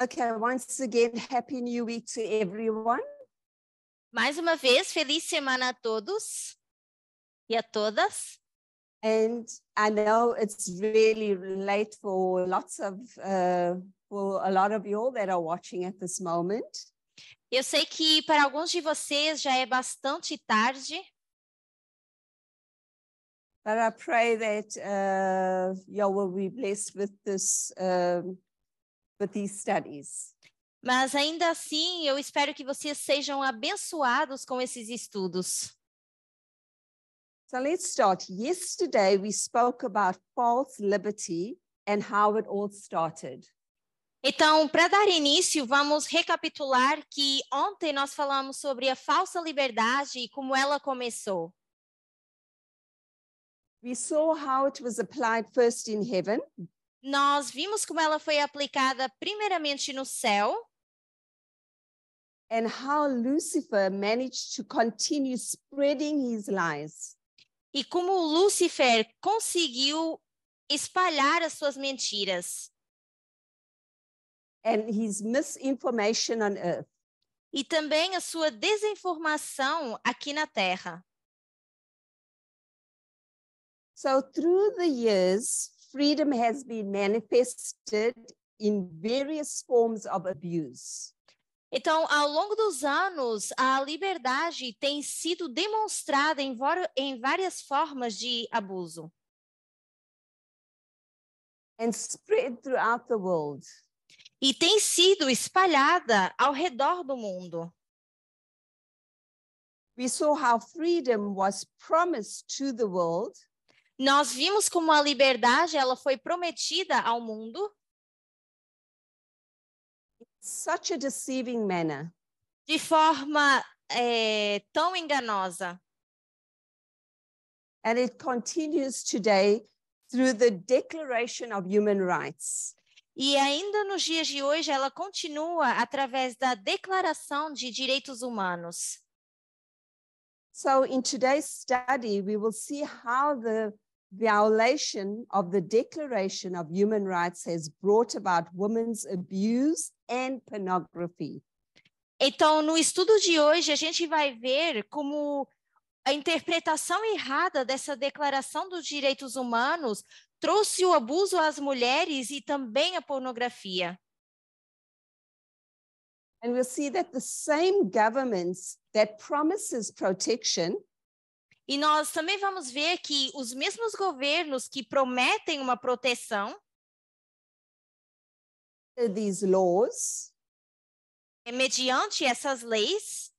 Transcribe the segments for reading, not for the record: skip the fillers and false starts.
Okay, once again, Happy New Week to everyone. Mais uma vez, feliz semana a todos e a todas. And I know it's really late for for a lot of you all that are watching at this moment. Eu sei que para alguns de vocês já é bastante tarde, But I pray that you will be blessed with with these studies. mas ainda assim eu espero que vocês sejam abençoados com esses estudos. So let's start. Yesterday we spoke about false liberty and how it all started. Então, para dar início, vamos recapitular que ontem nós falamos sobre a falsa liberdade e como ela começou. We saw how it was applied first in heaven. Nós vimos como ela foi aplicada primeiramente no céu. And how Lucifer managed to continue spreading his lies. E como Lúcifer conseguiu espalhar as suas mentiras. And his misinformation on earth. E também a sua desinformação aqui na Terra. So through the years, freedom has been manifested in various forms of abuse. Então, ao longo dos anos, a liberdade tem sido demonstrada em várias formas de abuso. And spread throughout the world. E tem sido espalhada ao redor do mundo. We saw how freedom was promised to the world. Nós vimos como a liberdade ela foi prometida ao mundo. Such a deceiving manner. De forma tão enganosa. And it continues today through the Declaration of Human Rights. E ainda nos dias de hoje ela continua através da Declaração de Direitos Humanos. So in today's study, we will see how the violation of the Declaration of Human Rights has brought about women's abuse and pornography. Então, no estudo de hoje, a gente vai ver como a interpretação errada dessa Declaração dos Direitos Humanos trouxe o abuso às mulheres e também a pornografia. And we'll see that the same governments that promises protection E nós também vamos ver que os mesmos governos que prometem uma proteção, these laws, mediante essas leis,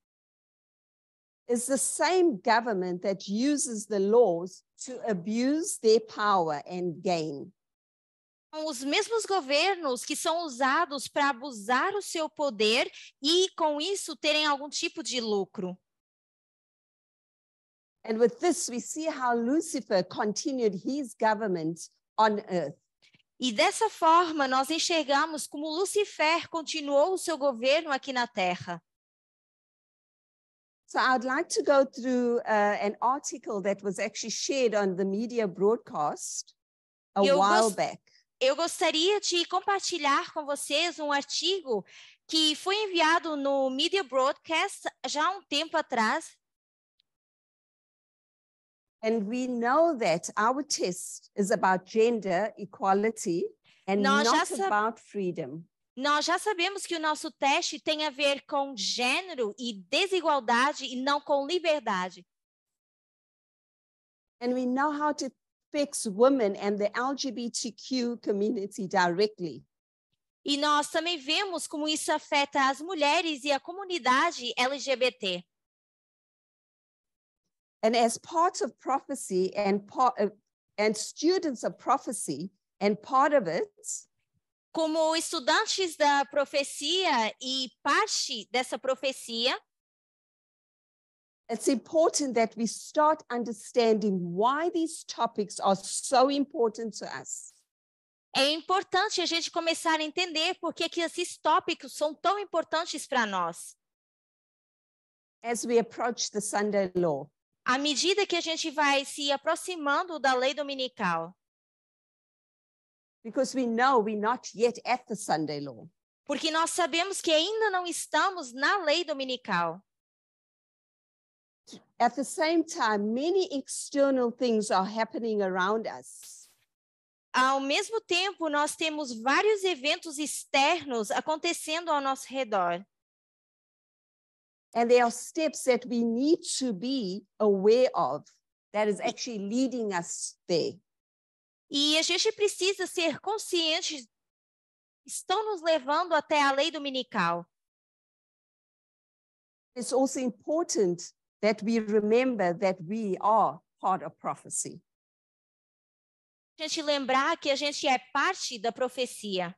is the same government that uses the laws to abuse their power and gain. são os mesmos governos que são usados para abusar o seu poder e, com isso, terem algum tipo de lucro. And with this, we see how Lucifer continued his government on earth. E dessa forma, nós enxergamos como Lucifer continuou o seu governo aqui na Terra. So I'd like to go through an article that was actually shared on the media broadcast a while back. Eu gostaria de compartilhar com vocês um artigo que foi enviado no media broadcast já há um tempo atrás. And we know that our test is about gender equality and not about freedom. Nós já sabemos que o nosso teste tem a ver com gênero e desigualdade e não com liberdade. And we know how to fix women and the LGBTQ community directly. E nós também vemos como isso afeta as mulheres e a comunidade LGBT. And as part of prophecy and students of prophecy and part of it, como estudantes da profecia e parte dessa profecia, it's important that we start understanding why these topics are so important to us. É importante a gente começar a entender por que esses tópicos são tão importantes para nós. As we approach the Sunday law. À medida que a gente vai se aproximando da lei dominical. Because we know we're not yet at the Sunday law. Porque nós sabemos que ainda não estamos na lei dominical. At the same time, many external things are happening around us. Ao mesmo tempo, nós temos vários eventos externos acontecendo ao nosso redor. And there are steps that we need to be aware of that is actually leading us there. E a gente precisa ser conscientes, estão nos levando até a lei dominical. It's also important that we remember that we are part of prophecy. A gente lembrar que a gente é parte da profecia.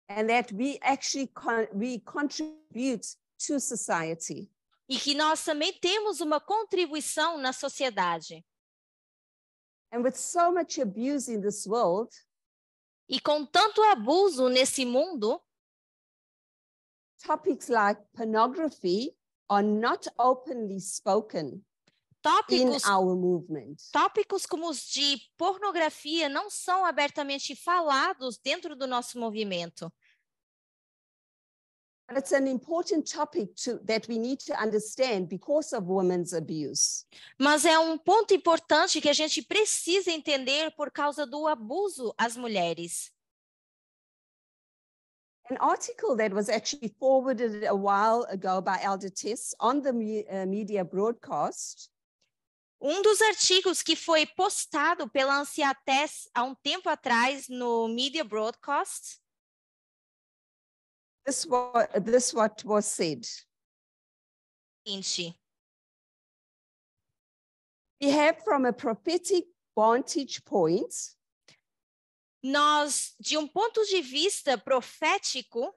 And that we actually we contribute to society. E que nós também temos uma contribuição na sociedade. And with so much abuse in this world, e com tanto abuso nesse mundo, topics like pornography are not openly spoken in our movement. Tópicos como os de pornografia não são abertamente falados dentro do nosso movimento. But it's an important topic that we need to understand because of women's abuse. Mas é um ponto importante que a gente precisa entender por causa do abuso às mulheres. An article that was actually forwarded a while ago by Elder Tess on the media broadcast. Um dos artigos que foi postado pela Anciã Tess há um tempo atrás no media broadcast. This what was said. We have from a prophetic vantage point. Nós, de um ponto de vista profético,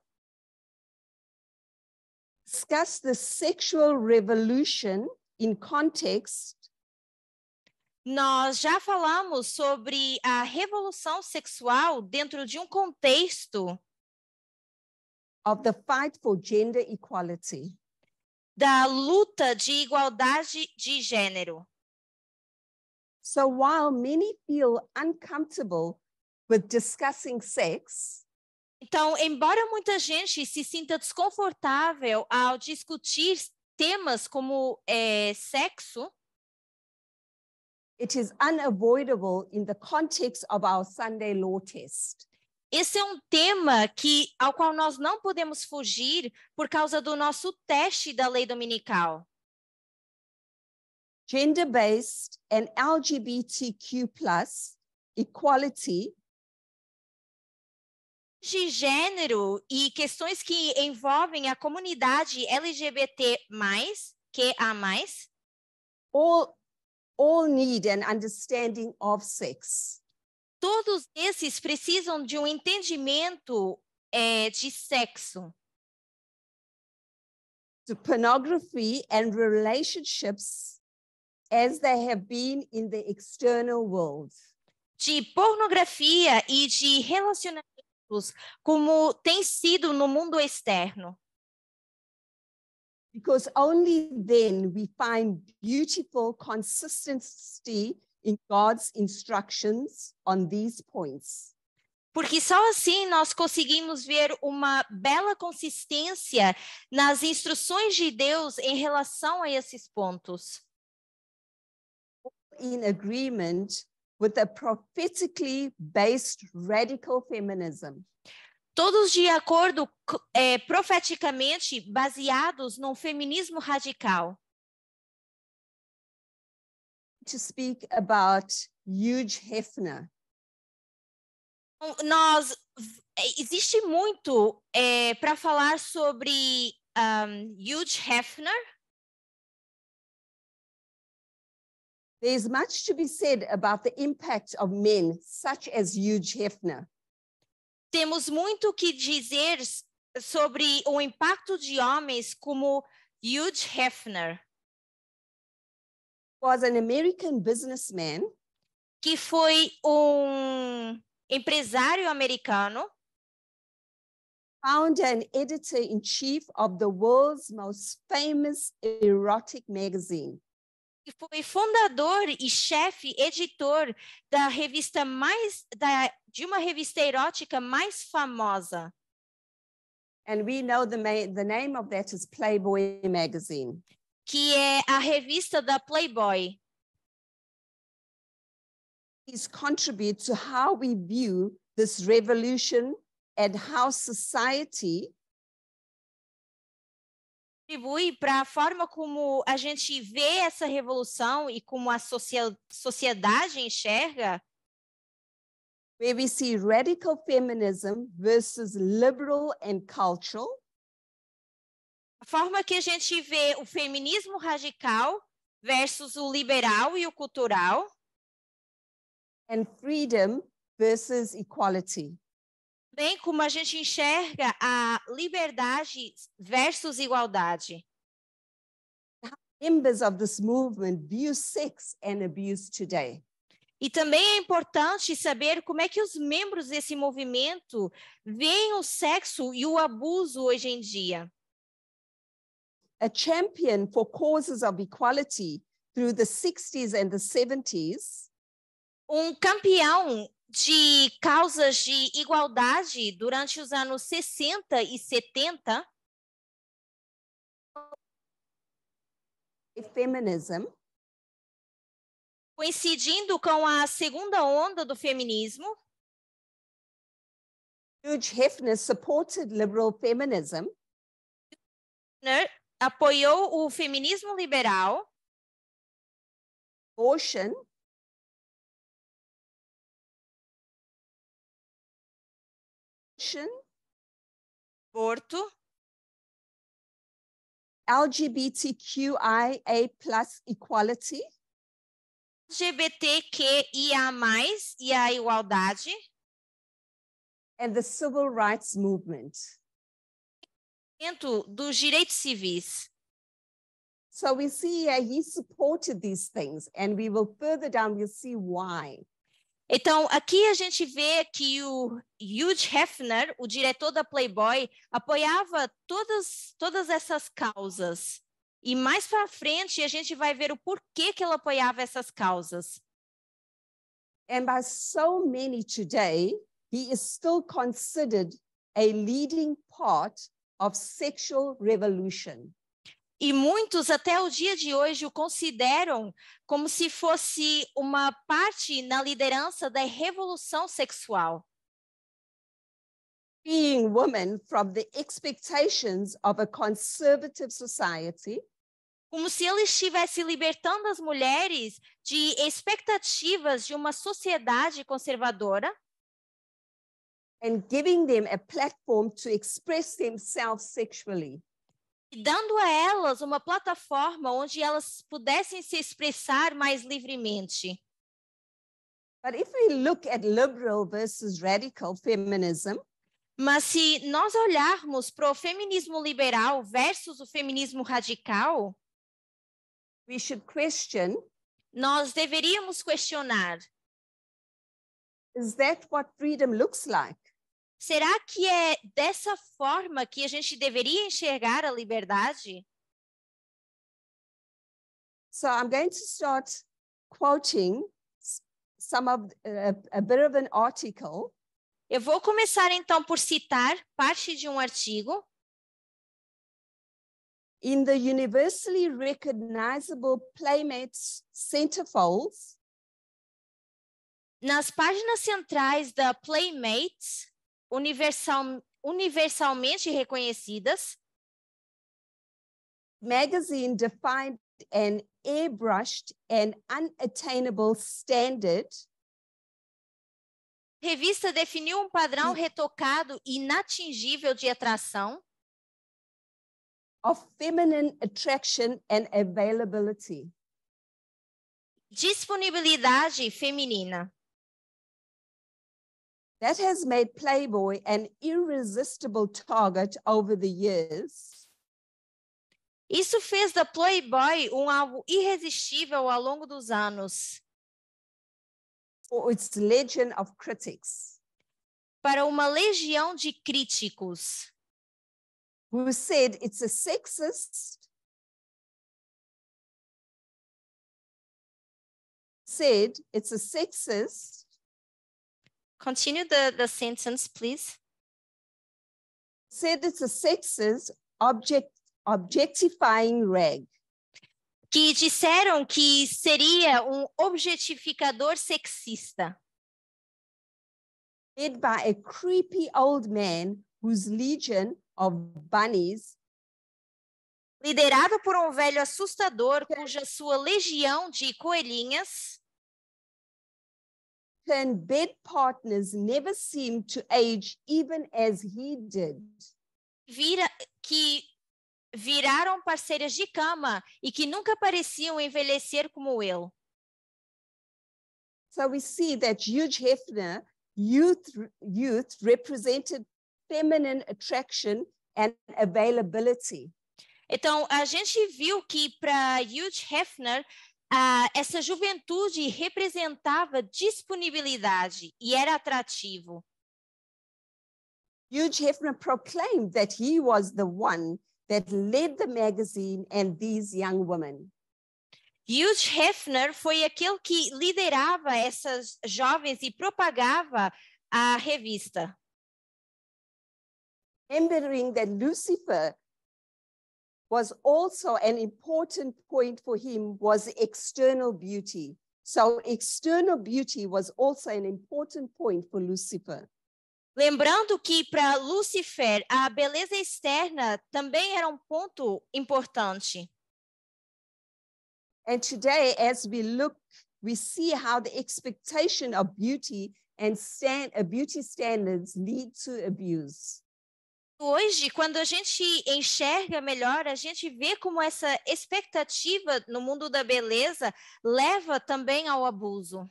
discuss the sexual revolution in context. Nós já falamos sobre a revolução sexual dentro de um contexto of the fight for gender equality. Da luta de igualdade de gênero. So while many feel uncomfortable with discussing sex, então, embora muita gente se sinta desconfortável ao discutir temas como sexo, it is unavoidable in the context of our Sunday law test. Esse é um tema ao qual nós não podemos fugir por causa do nosso teste da lei dominical. Gender-based and LGBTQ+ equality de gênero e questões que envolvem a comunidade LGBT+, QA+, all need an understanding of sex. Todos esses precisam de um entendimento de sexo. To pornography and relationships as they have been in the external world. De pornografia e de relacionamentos como tem sido no mundo externo. Because only then we find beautiful consistency in God's instructions on these points. Porque só assim nós conseguimos ver uma bela consistência nas instruções de Deus em relação a esses pontos. In agreement with a prophetically based radical feminism. Todos de acordo profeticamente baseados num feminismo radical. To speak about Hugh Hefner. Existe muito para falar sobre Hugh Hefner. There's much to be said about the impact of men such as Hugh Hefner. Temos muito que dizer sobre o impacto de homens como Hugh Hefner. Was an American businessman. Que foi empresário americano. Founder and editor-in-chief of the world's most famous erotic magazine. Que foi fundador e chefe editor da revista de uma revista erótica mais famosa. And we know the name of that is Playboy magazine. que é a revista da Playboy. These contribute to how we view this revolution and how society Contribui para a forma como a gente vê essa revolução e como a sociedade enxerga, where we see radical feminism versus liberal and cultural, a forma que a gente vê o feminismo radical versus o liberal e o cultural, and freedom versus equality. bem como a gente enxerga a liberdade versus igualdade. Members of this movement view sex and abuse today. E também é importante saber como é que os membros desse movimento veem o sexo e o abuso hoje em dia. A champion for causes of equality through the 60s and the 70s, Campeão de causas de igualdade durante os anos 60 e 70, feminism, coincidindo com a segunda onda do feminismo, Hugh Hefner supported liberal feminism, apoiou o feminismo liberal, abortion, aborto, LGBTQIA+ equality, LGBTQIA+, e a igualdade, and the civil rights movement. Dos direitos civis. So we see he supported these things, and we will further down, we'll see why. Então, aqui a gente vê que o Hugh Hefner, o diretor da Playboy, apoiava todas essas causas. E mais para frente a gente vai ver o porquê que ela apoiava essas causas. And by so many today, he is still considered a leading part of sexual revolution. E muitos até o dia de hoje o consideram como se fosse uma parte na liderança da revolução sexual. Freeing women from the expectations of a conservative society, como se ele estivesse libertando as mulheres de expectativas de uma sociedade conservadora, and giving them a platform to express themselves sexually. e dando a elas uma plataforma onde elas pudessem se expressar mais livremente. But if we look at liberal versus radical feminism, mas se nós olharmos para o feminismo liberal versus o feminismo radical, we should question, nós deveríamos questionar: is that what freedom looks like? Será que é dessa forma que a gente deveria enxergar a liberdade? So I'm going to start quoting a bit of an article. Eu vou começar então por citar parte de um artigo. In the universally recognizable Playmates centerfolds, nas páginas centrais da Playmates, universalmente reconhecidas, magazine defined an airbrushed and unattainable standard. Revista definiu um padrão retocado e inatingível de atração, of feminine attraction and availability. Disponibilidade feminina. That has made Playboy an irresistible target over the years. Isso fez da Playboy alvo irresistível ao longo dos anos. For its legion of critics. Para uma legião de críticos. Who said it's a sexist. Said it's a sexist. Continue the sentence, please. said it's a sexist, objectifying rag. Que disseram que seria objetificador sexista. Led by a creepy old man whose legion of bunnies Liderado por velho assustador cuja sua legião de coelhinhas turned bed partners never seemed to age even as he did. que viraram parceiras de cama e que nunca pareciam envelhecer como ele. So we see that Hugh Hefner, youth represented feminine attraction and availability. Então, a gente viu que para Hugh Hefner, essa juventude representava disponibilidade e era atrativo. Hugh Hefner proclaimed that he was the one that led the magazine and these young women. Hugh Hefner foi aquele que liderava essas jovens e propagava a revista. Remembering that Lucifer was also an important point for him was external beauty. So external beauty was also an important point for Lucifer. Lembrando que para Lucifer a beleza externa também era ponto importante. And today, as we look, we see how the expectation of beauty and beauty standards lead to abuse. Hoje, quando a gente enxerga melhor, a gente vê como essa expectativa no mundo da beleza leva também ao abuso.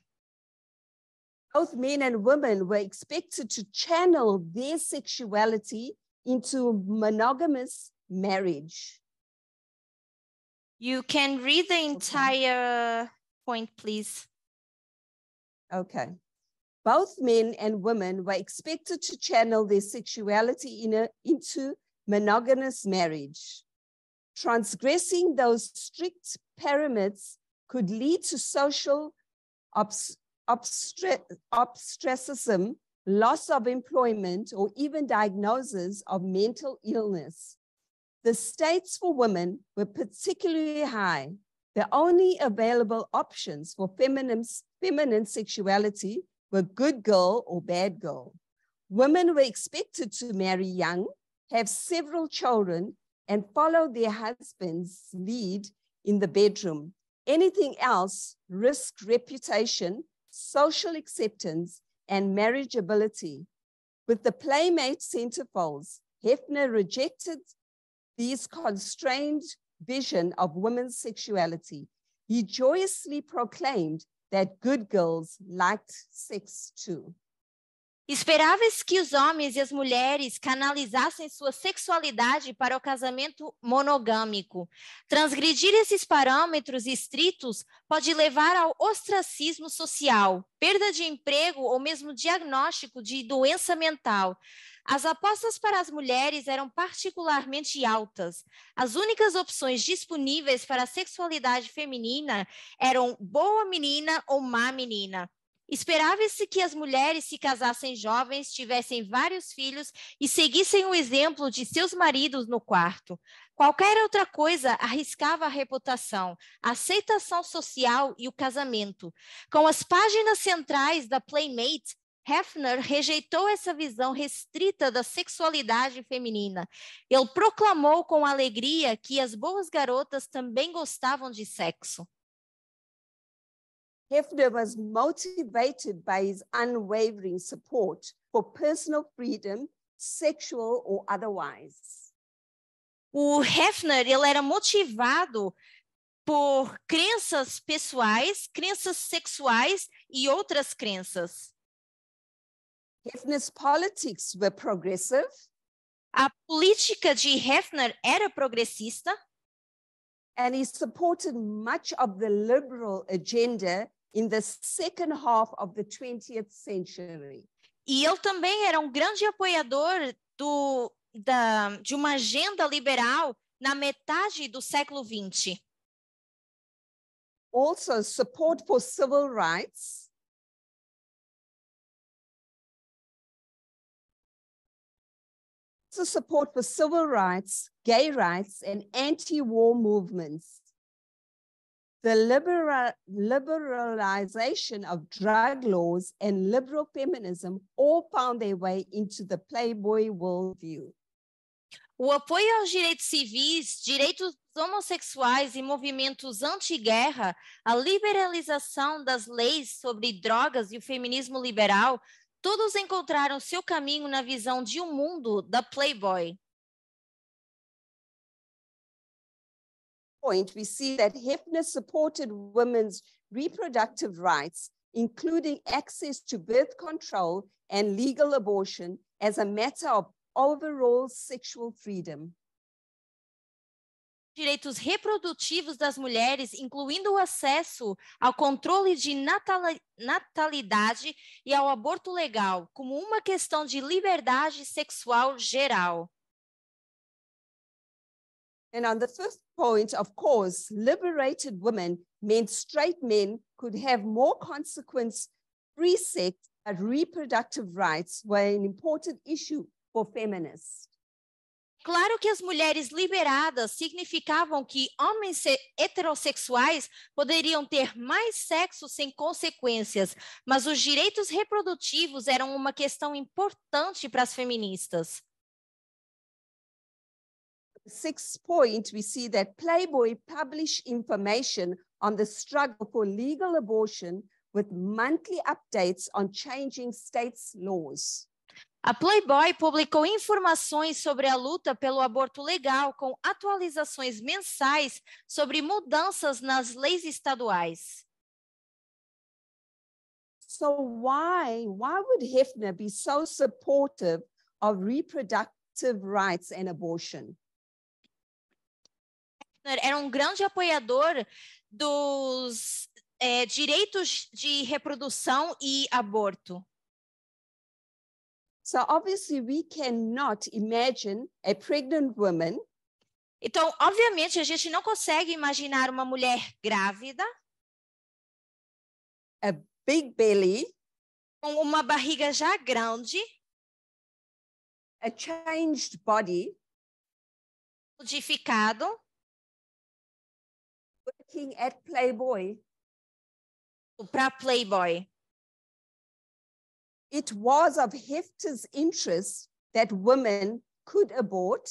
Both men and women were expected to channel their sexuality into monogamous marriage. You can read the entire point, please. Okay. Both men and women were expected to channel their sexuality into monogamous marriage. Transgressing those strict pyramids could lead to social ostracism, loss of employment, or even diagnosis of mental illness. The stakes for women were particularly high. The only available options for feminine sexuality were good girl or bad girl. Women were expected to marry young, have several children, and follow their husband's lead in the bedroom. Anything else risked reputation, social acceptance, and marriageability. With the Playmate centerfolds, Hefner rejected this constrained vision of women's sexuality. He joyously proclaimed that good girls liked sex too. Esperava-se que os homens e as mulheres canalizassem sua sexualidade para o casamento monogâmico. Transgredir esses parâmetros estritos pode levar ao ostracismo social, perda de emprego ou mesmo diagnóstico de doença mental. As apostas para as mulheres eram particularmente altas. As únicas opções disponíveis para a sexualidade feminina eram boa menina ou má menina. Esperava-se que as mulheres se casassem jovens, tivessem vários filhos e seguissem o exemplo de seus maridos no quarto. Qualquer outra coisa arriscava a reputação, a aceitação social e o casamento. Com as páginas centrais da Playmate, Hefner rejeitou essa visão restrita da sexualidade feminina. Ele proclamou com alegria que as boas garotas também gostavam de sexo. Hefner was motivated by his unwavering support for personal freedom, sexual or otherwise. O Hefner, ele era motivado por crenças pessoais, crenças sexuais e outras crenças. Hefner's politics were progressive. A política de Hefner era progressista. And he supported much of the liberal agenda in the second half of the 20th century. E ele também era grande apoiador de uma agenda liberal na metade do século XX. Also, support for civil rights. also support for civil rights, gay rights, and anti-war movements. The liberalization of drug laws and liberal feminism all found their way into the Playboy worldview. O apoio aos direitos civis, direitos homossexuais e movimentos anti-guerra, a liberalização das leis sobre drogas e o feminismo liberal, todos encontraram seu caminho na visão de um mundo da Playboy. We see that Hefner supported women's reproductive rights, including access to birth control and legal abortion, as a matter of overall sexual freedom. Direitos reprodutivos das mulheres, incluindo o acesso ao controle de natalidade e ao aborto legal, como uma questão de liberdade sexual geral. And on the fifth point, of course, liberated women meant straight men could have more consequence-free sex, but reproductive rights were an important issue for feminists. Claro que as mulheres liberadas significavam que homens heterossexuais poderiam ter mais sexo sem consequências, mas os direitos reprodutivos eram uma questão importante para as feministas. Sixth point, we see that Playboy published information on the struggle for legal abortion with monthly updates on changing states' laws. A Playboy publicou informações sobre a luta pelo aborto legal com atualizações mensais sobre mudanças nas leis estaduais. So why would Hefner be so supportive of reproductive rights and abortion? Era um grande apoiador dos direitos de reprodução e aborto. So obviously we cannot imagine a pregnant woman. Então, obviamente, a gente não consegue imaginar uma mulher grávida, a big belly, com uma barriga já grande, a changed body, modificado, working at Playboy. Para Playboy. It was of Hefner's interest that women could abort.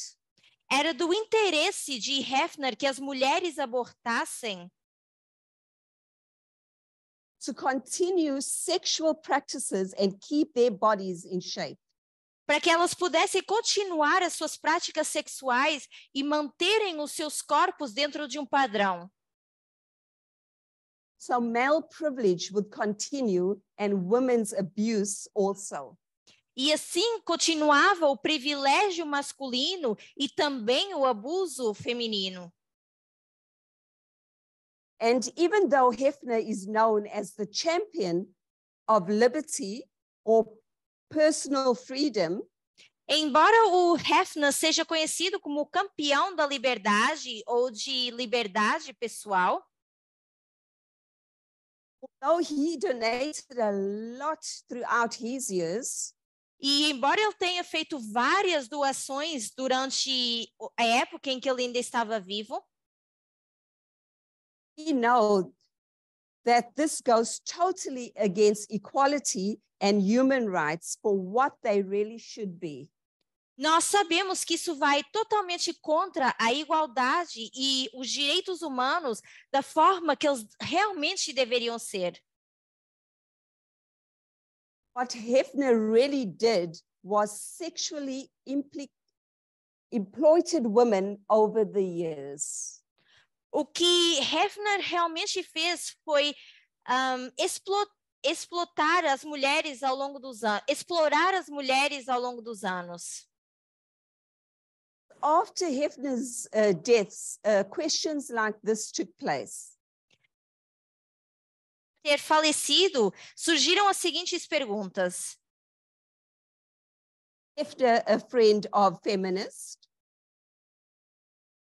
Era do interesse de Hefner que as mulheres abortassem, to continue sexual practices and keep their bodies in shape. para que elas pudessem continuar as suas práticas sexuais e manterem os seus corpos dentro de um padrão. So male privilege would continue and women's abuse also. E assim continuava o privilégio masculino e também o abuso feminino. And even though Hefner is known as the champion of liberty or personal freedom, embora o Hefner seja conhecido como o campeão da liberdade ou de liberdade pessoal, although he donated a lot throughout his years, e embora ele tenha feito várias doações durante a época em que ele ainda estava vivo, we know that this goes totally against equality and human rights for what they really should be. nós sabemos que isso vai totalmente contra a igualdade e os direitos humanos da forma que eles realmente deveriam ser. What Hefner really did was sexually exploited women over the years. O que Hefner realmente fez foi explorar as mulheres ao longo dos anos. After Hefner's deaths, questions like this took place. Ter falecido, surgiram as seguintes perguntas. Hefner, a friend of feminists,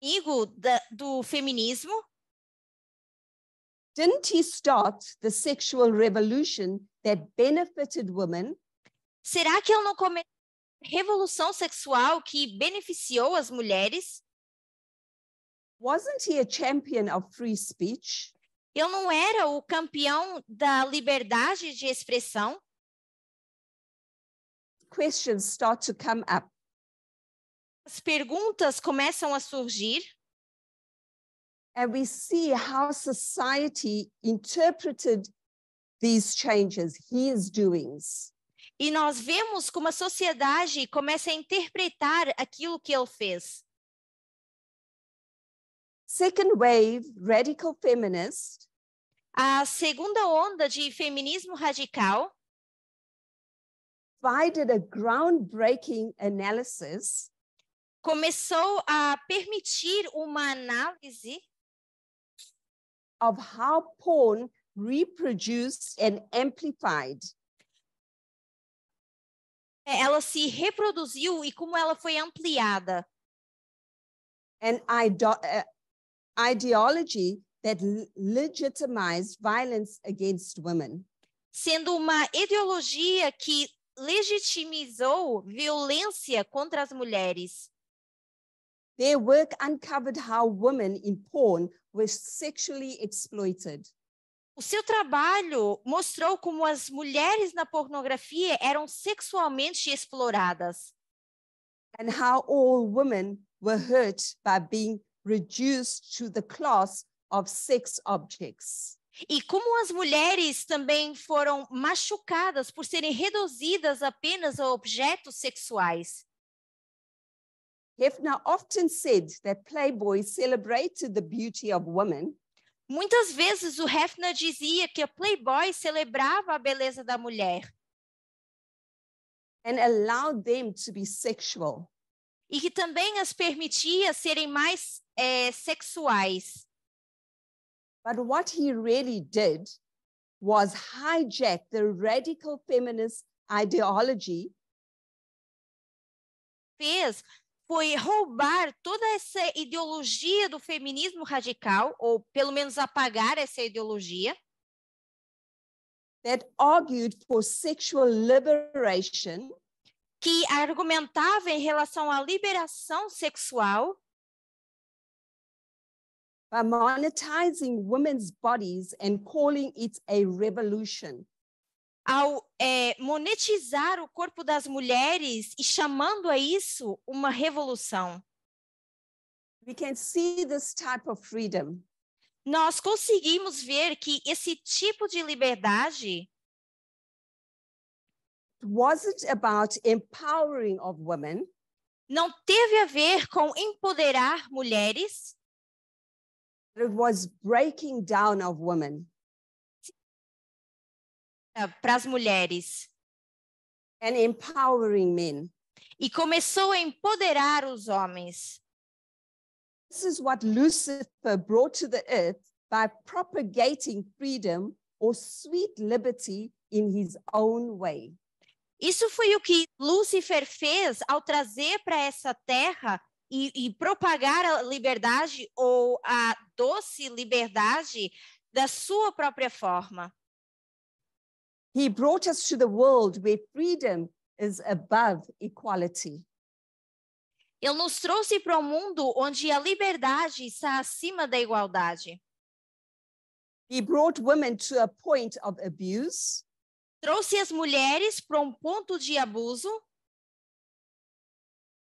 Amigo do feminismo, didn't he start the sexual revolution that benefited women? será que ele não começou revolução sexual que beneficiou as mulheres? Wasn't he a champion of free speech? Eu não era o campeão da liberdade de expressão? Questions start to come up. As perguntas começam a surgir. And we see how society interpreted these changes, his doings. E nós vemos como a sociedade começa a interpretar aquilo que ele fez. Second wave radical feminist A segunda onda de feminismo radical provided a groundbreaking analysis começou a permitir uma análise of how porn reproduced and amplified. Ela se reproduziu e como ela foi ampliada. An ideology that legitimized violence against women. Sendo uma ideologia que legitimizou violência contra as mulheres. Their work uncovered how women in porn were sexually exploited. O seu trabalho mostrou como as mulheres na pornografia eram sexualmente exploradas. And how all women were hurt by being reduced to the class of sex objects. E como as mulheres também foram machucadas por serem reduzidas apenas a objetos sexuais. Hefner often said that Playboy celebrated the beauty of women. Muitas vezes o Hefner dizia que a Playboy celebrava a beleza da mulher. And allowed them to be sexual. E que também as permitia serem mais sexuais. But what he really did was hijack the radical feminist ideology foi roubar toda essa ideologia do feminismo radical, ou pelo menos apagar essa ideologia, that argued for sexual liberation, que argumentava em relação à liberação sexual, by monetizing women's bodies and calling it a revolution. Ao monetizar o corpo das mulheres e chamando a isso uma revolução. We can see this type of freedom. Nós conseguimos ver que esse tipo de liberdade wasn't about empowering of women. Não teve a ver com empoderar mulheres. It was breaking down of women. Para as mulheres. And empowering men. E começou a empoderar os homens. This is what Lucifer brought to the earth by propagating freedom or sweet liberty in his own way. Isso foi o que Lúcifer fez ao trazer para essa terra e propagar a liberdade ou a doce liberdade da sua própria forma. He brought us to the world where freedom is above equality. Ele nos trouxe para um mundo onde a liberdade está acima da igualdade. He brought women to a point of abuse. Trouxe as mulheres para um ponto de abuso.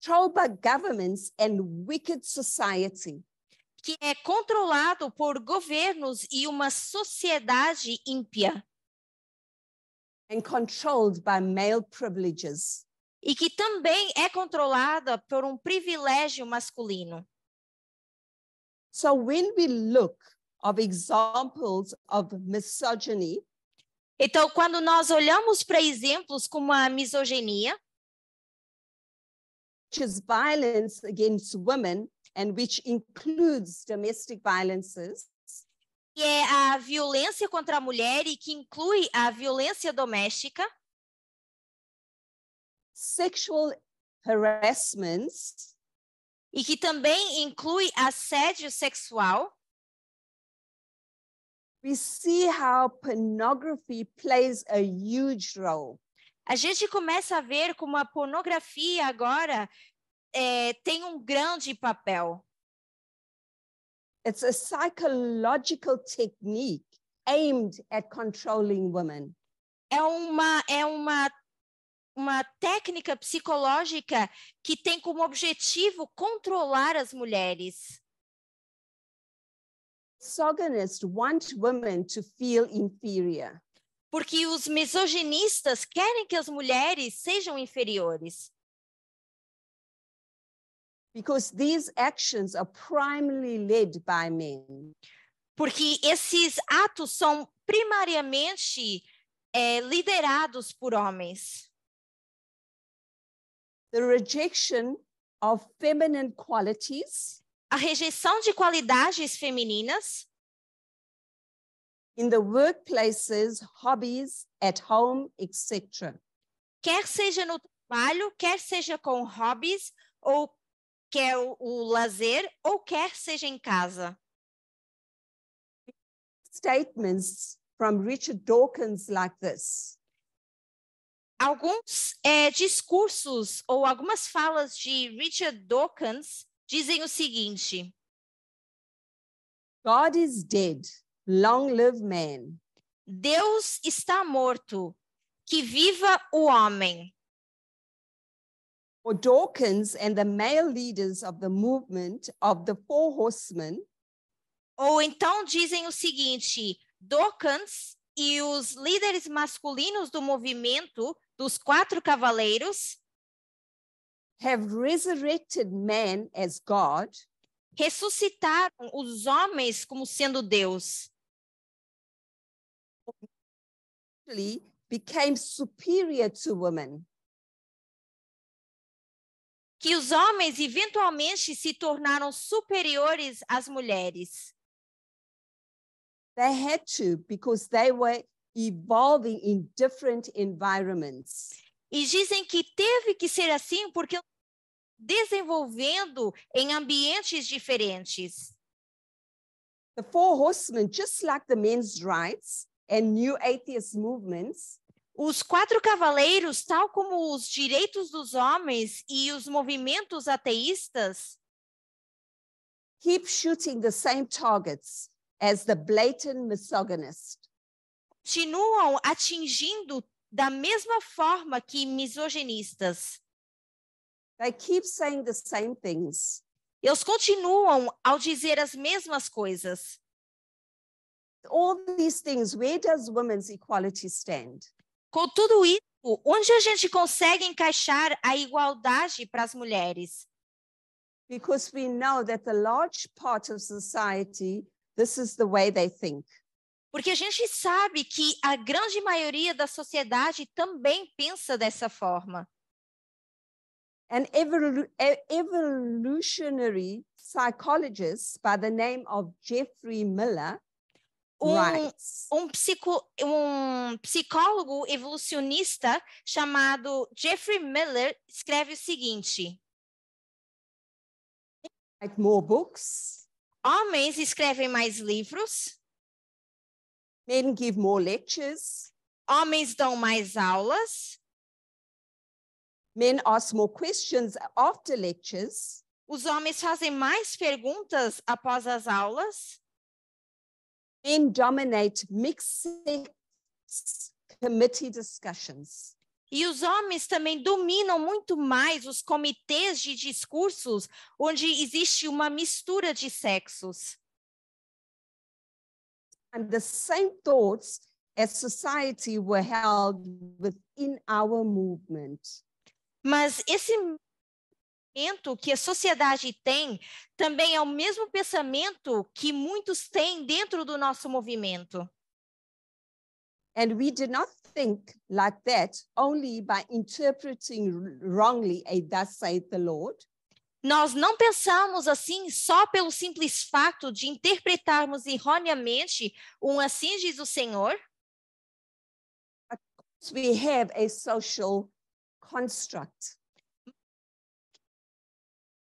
Controlled by governments and wicked society. Que é controlado por governos e uma sociedade ímpia. And controlled by male privileges. E que também é controlada por um privilégio masculino. So when we look of examples of misogyny, então, quando nós olhamos para exemplos como a misoginia, which is violence against women and which includes domestic violences, que é a violência contra a mulher e que inclui a violência doméstica, sexual harassments, e que também inclui assédio sexual, we see how pornography plays a huge role. A gente começa a ver como a pornografia agora tem um grande papel. It's a psychological technique aimed at controlling women. É uma técnica psicológica que tem como objetivo controlar as mulheres. Misogynists want women to feel inferior. Porque os misoginistas querem que as mulheres sejam inferiores. Because these actions are primarily led by men. Porque esses atos são primariamente liderados por homens. The rejection of feminine qualities, A rejeição de qualidades femininas in the workplaces, hobbies, at home, etc. Quer seja no trabalho, quer seja com hobbies, ou quer o lazer, ou quer seja em casa. Statements from Richard Dawkins like this. Alguns discursos ou algumas falas de Richard Dawkins dizem o seguinte: God is dead, long live man. Deus está morto, que viva o homem. For Dawkins and the male leaders of the movement of the Four Horsemen, Ou então dizem o seguinte: Dawkins e os líderes masculinos do movimento dos 4 cavaleiros have resurrected man as God, ressuscitaram os homens como sendo Deus. became superior to women. Que os homens eventualmente se tornaram superiores às mulheres. They had to because they were evolving in different environments. E dizem que teve que ser assim porque desenvolvendo em ambientes diferentes. The Four Horsemen, just like the men's rights and new atheist movements, Os 4 cavaleiros, tal como os direitos dos homens e os movimentos ateístas, keep shooting the same targets as the blatant misogynist. continuam atingindo da mesma forma que misoginistas. They keep saying the same things. Eles continuam ao dizer as mesmas coisas. All these things, where does women's equality stand? Com tudo isso, onde a gente consegue encaixar a igualdade para as mulheres? Because we know that the large part of society, this is the way they think. Porque a gente sabe que a grande maioria da sociedade também pensa dessa forma. An evolutionary psychologist by the name of Jeffrey Miller writes, Um psicólogo evolucionista chamado Jeffrey Miller escreve o seguinte: write more books, homens escrevem mais livros, men give more lectures, homens dão mais aulas, men ask more questions after lectures, os homens fazem mais perguntas após as aulas, men dominate mixed committee discussions. e os homens também dominam muito mais os comitês de discursos onde existe uma mistura de sexos. And the same thoughts as society were held within our movement. Mas esse pensamento que a sociedade tem também é o mesmo pensamento que muitos têm dentro do nosso movimento. And we did not think like that only by interpreting wrongly a thus saith the Lord. Nós não pensamos assim só pelo simples fato de interpretarmos erroneamente um assim diz o Senhor. We have a social construct.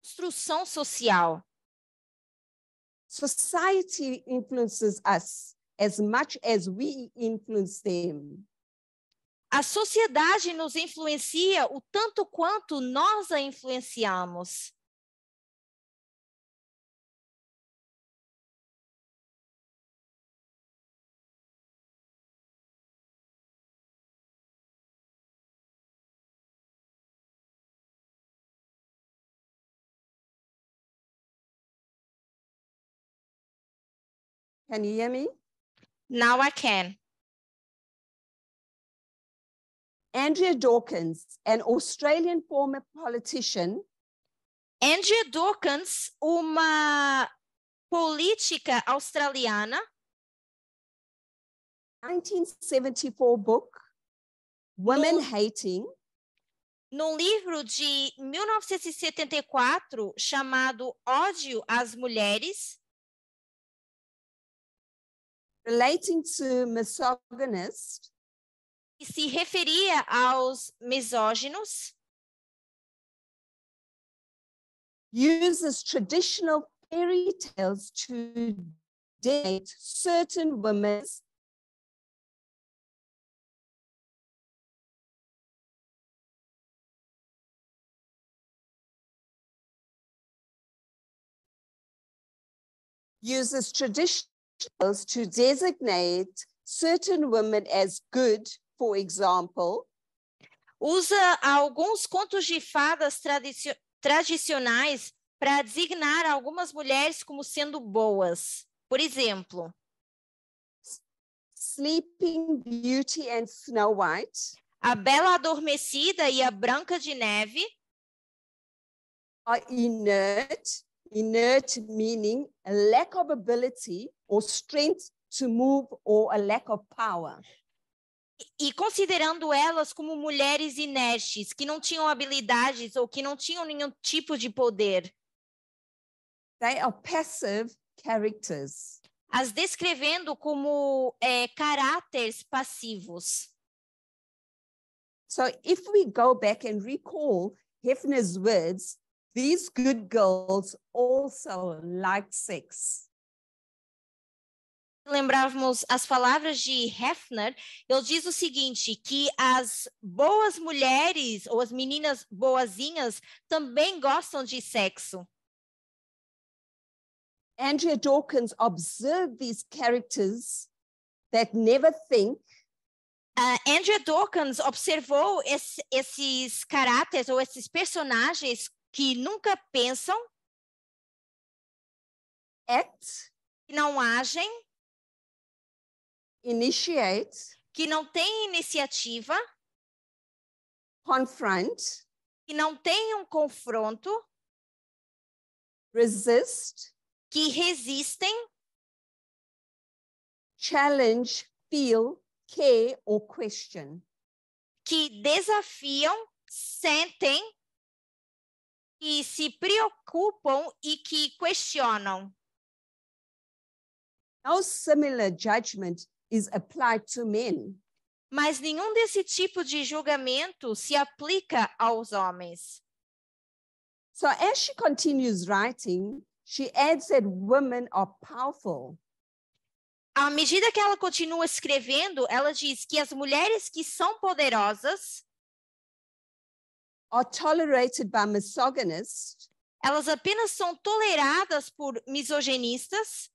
Construção social. Society influences us as much as we influence them. A sociedade nos influencia o tanto quanto nós a influenciamos. Can you hear me? Now I can. Andrea Dawkins, an Australian former politician, Andrea Dawkins, uma política australiana, 1974 book, Women Hating, num livro de 1974 chamado Ódio às Mulheres, relating to misogynists, que se referia aos misóginos, uses traditional fairy tales to date certain women's uses traditional tales to designate certain women as good, for example, usa alguns contos de fadas tradicionais para designar algumas mulheres como sendo boas. Por exemplo, Sleeping Beauty and Snow White a Bela Adormecida e a Branca de Neve are inert meaning a lack of ability or strength to move or a lack of power. E considerando elas como mulheres inertes, que não tinham habilidades ou que não tinham nenhum tipo de poder. They are passive characters. As descrevendo como caráteres passivos. So if we go back and recall Hefner's words, these good girls also like sex. Lembrarmos as palavras de Hefner, ele diz o seguinte, que as boas mulheres ou as meninas boazinhas também gostam de sexo. Andrea Dawkins observed these characters that never think. Andrea Dawkins observou esses caráteres ou esses personagens que nunca pensam, Act, que não agem, initiate, que não têm iniciativa, confront, que não têm um confronto, resist, que resistem, challenge, feel, care, or question. que desafiam, sentem, que se preocupam e que questionam. No similar judgment is applied to men. Mas nenhum desse tipo de julgamento se aplica aos homens. So as she continues writing, she adds that women are powerful. À medida que ela continua escrevendo, ela diz que as mulheres que são poderosas are tolerated by misogynists, elas apenas são toleradas por misoginistas.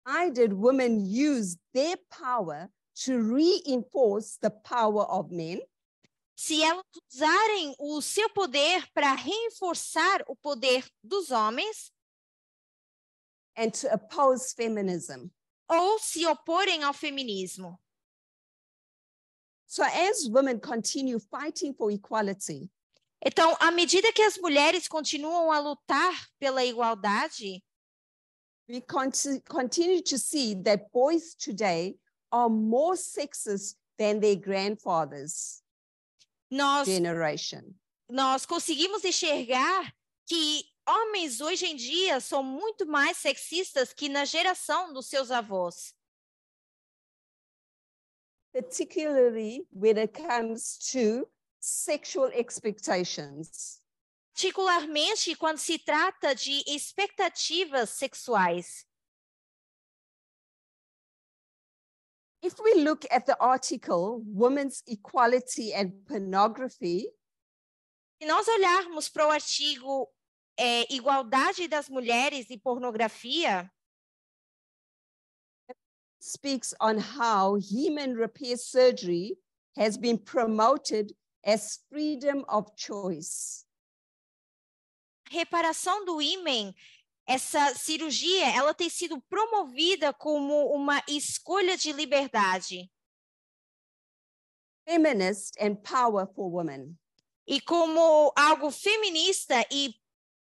Why did women use their power to reinforce the power of men? Se elas usarem o seu poder para reforçar o poder dos homens and to oppose feminism. ou se oporem ao feminismo. So as women continue fighting for equality, Então, à medida que as mulheres continuam a lutar pela igualdade, we continue to see that boys today are more sexist than their grandfathers' generation. Nós conseguimos enxergar que homens hoje em dia são muito mais sexistas que na geração dos seus avós. Particularly when it comes to sexual expectations. Particularmente quando se trata de expectativas sexuais. If we look at the article, Women's Equality and Pornography, Se nós olharmos para o artigo Igualdade das Mulheres e Pornografia, speaks on how human repair surgery has been promoted as freedom of choice. reparação do ímen, essa cirurgia, ela tem sido promovida como uma escolha de liberdade. Feminist and power for women. E como algo feminista e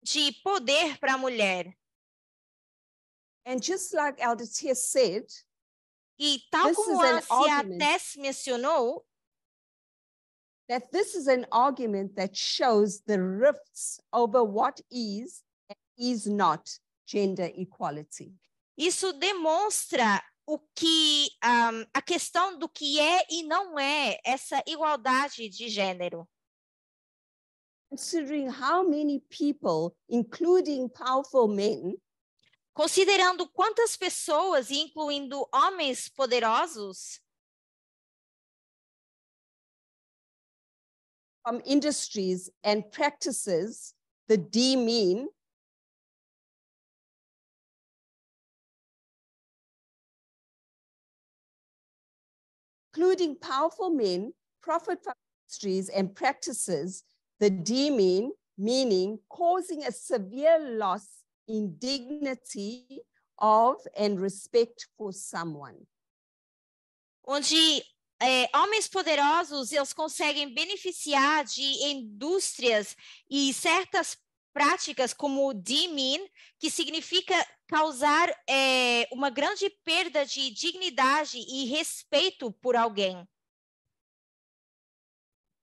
de poder para a mulher. And just like Elder Tess said, E tal this como is a an argument. Tess mencionou, that this is an argument that shows the rifts over what is and is not gender equality. isso demonstra o que a questão do que é e não é essa igualdade de gênero. Considering how many people, including powerful men, Considerando quantas pessoas, incluindo homens poderosos, from industries and practices the demean, including powerful men, profit from industries and practices the demean, meaning causing a severe loss in dignity of and respect for someone. onde homens poderosos eles conseguem beneficiar de indústrias e certas práticas como o demean, que significa causar uma grande perda de dignidade e respeito por alguém.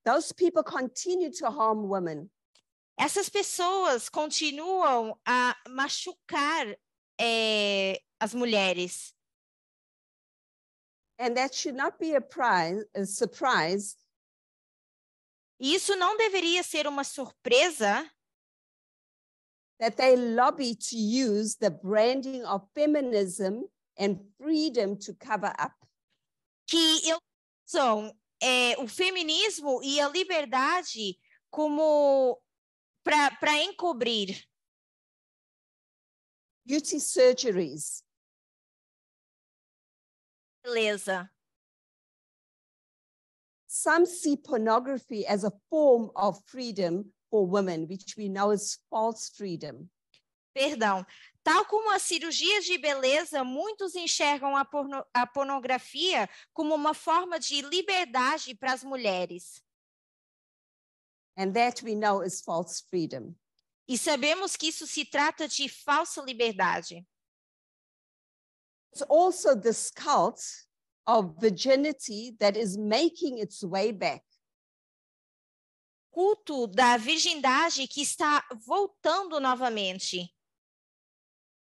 Those people continue to harm women. Essas pessoas continuam a machucar as mulheres. And that should not be a surprise. E isso não deveria ser uma surpresa that they lobby to use the branding of feminism and freedom to cover up. Que eles usam o feminismo e a liberdade como para encobrir. Beauty surgeries. Beleza. Some see pornography as a form of freedom for women, which we know is false freedom. Perdão. Tal como as cirurgias de beleza, muitos enxergam a pornografia como uma forma de liberdade para as mulheres. And that we know is false freedom. E sabemos que isso se trata de falsa liberdade. It's also this cult of virginity that is making its way back. Culto da virgindade que está voltando novamente.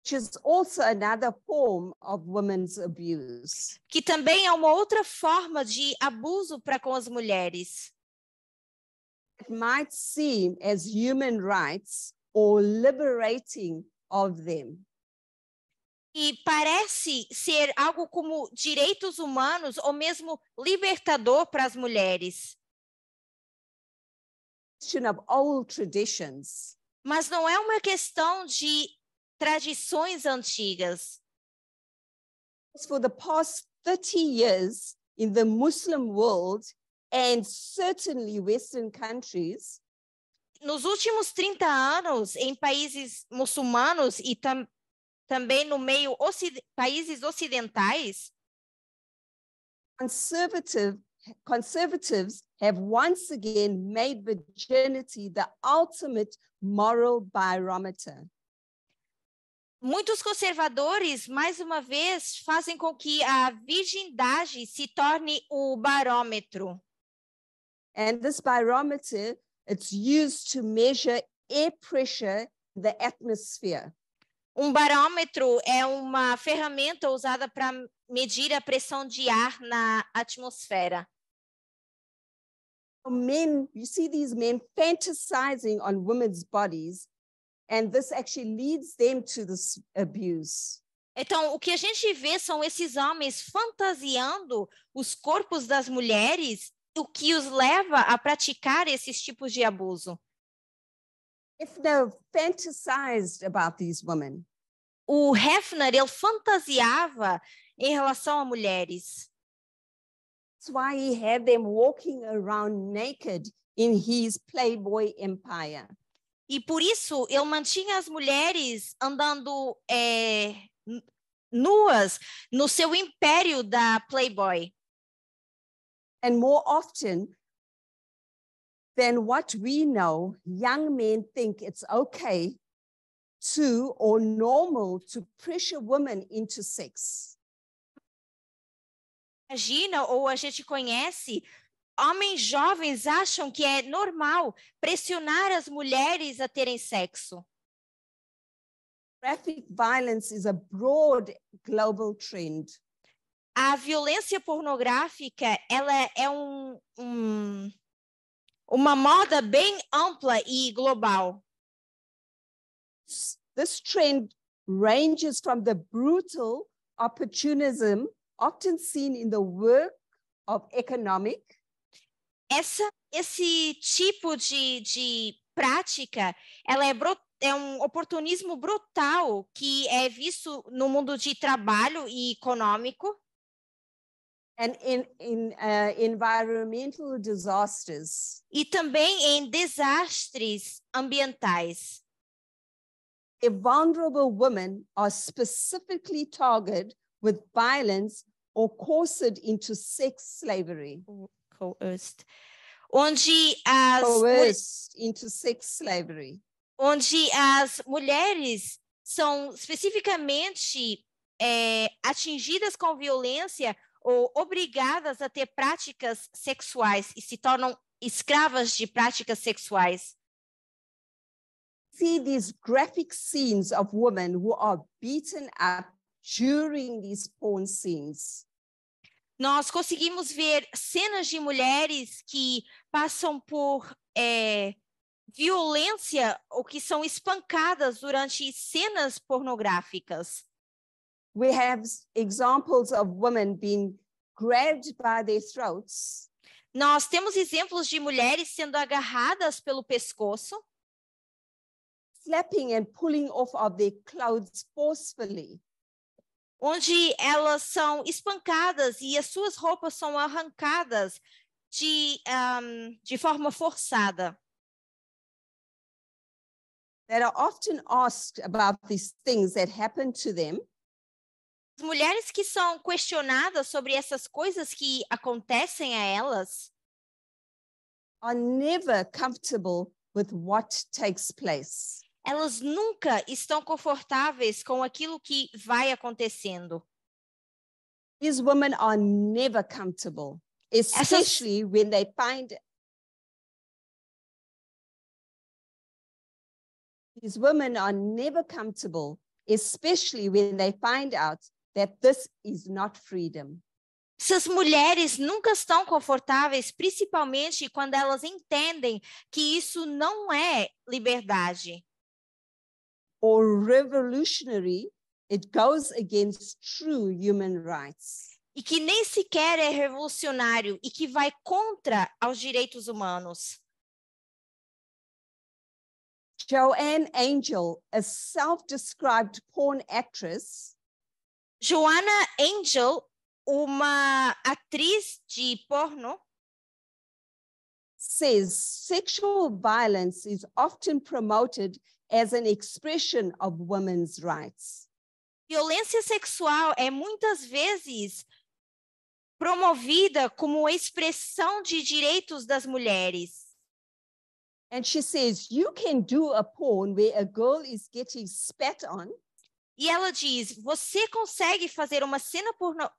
Which is also another form of women's abuse. Que também é uma outra forma de abuso para com as mulheres. It might seem as human rights or liberating of them. E parece ser algo como direitos humanos ou mesmo libertador para as mulheres. Of old traditions. Mas não é uma questão de tradições antigas. For the past 30 years in the Muslim world and certainly Western countries, nos últimos 30 anos em países muçulmanos e também no meio países ocidentais, conservatives have once again made virginity the ultimate moral barometer. Muitos conservadores, mais uma vez, fazem com que a virgindade se torne o barômetro. And this barometer, it's used to measure air pressure in the atmosphere. Barômetro é uma ferramenta usada para medir a pressão de ar na atmosfera. Men, you see these men fantasizing on women's bodies, and this actually leads them to this abuse. Então, o que a gente vê são esses homens fantasiando os corpos das mulheres, o que os leva a praticar esses tipos de abuso. If they fantasized about these women, O Hefner, ele fantasiava em relação a mulheres. that's why he had them walking around naked in his Playboy empire. E por isso ele mantinha as mulheres andando nuas no seu império da Playboy. And more often than what we know, young men think it's okay to or normal to pressure women into sex. Imagina, ou a gente conhece, homens jovens acham que é normal pressionar as mulheres a terem sexo. Graphic violence is a broad global trend. A violência pornográfica, ela é uma moda bem ampla e global. This trend ranges from the brutal opportunism often seen in the work of economic. Esse tipo de prática, ela é um oportunismo brutal que é visto no mundo de trabalho e econômico. And in environmental disasters. E também em desastres ambientais. Vulnerable women are specifically targeted with violence or coerced into sex slavery. Coerced. Coerced into sex slavery. Onde as mulheres são especificamente atingidas com violência ou obrigadas a ter práticas sexuais e se tornam escravas de práticas sexuais. See these graphic scenes of women who are beaten up during these porn scenes. Nós conseguimos ver cenas de mulheres que passam por violência ou que são espancadas durante cenas pornográficas. We have examples of women being grabbed by their throats. Nós temos exemplos de mulheres sendo agarradas pelo pescoço, slapping and pulling off of their clothes forcefully. Onde elas são espancadas e as suas roupas são arrancadas de forma forçada. That are often asked about these things that happen to them. As mulheres que são questionadas sobre essas coisas que acontecem a elas are never comfortable with what takes place. Elas nunca estão confortáveis com aquilo que vai acontecendo. These women are never comfortable, especially when they find. These women are never comfortable, especially when they find out that this is not freedom. Essas mulheres nunca estão confortáveis, principalmente quando elas entendem que isso não é liberdade. Or revolutionary, it goes against true human rights. E que nem sequer é revolucionário e que vai contra os direitos humanos. Joanne Angel, a self-described porn actress, Joanna Angel, uma atriz de porno, says sexual violence is often promoted as an expression of women's rights. Violência sexual é muitas vezes promovida como expressão de direitos das mulheres. And she says, you can do a porn where a girl is getting spat on. E ela diz, você consegue fazer uma cena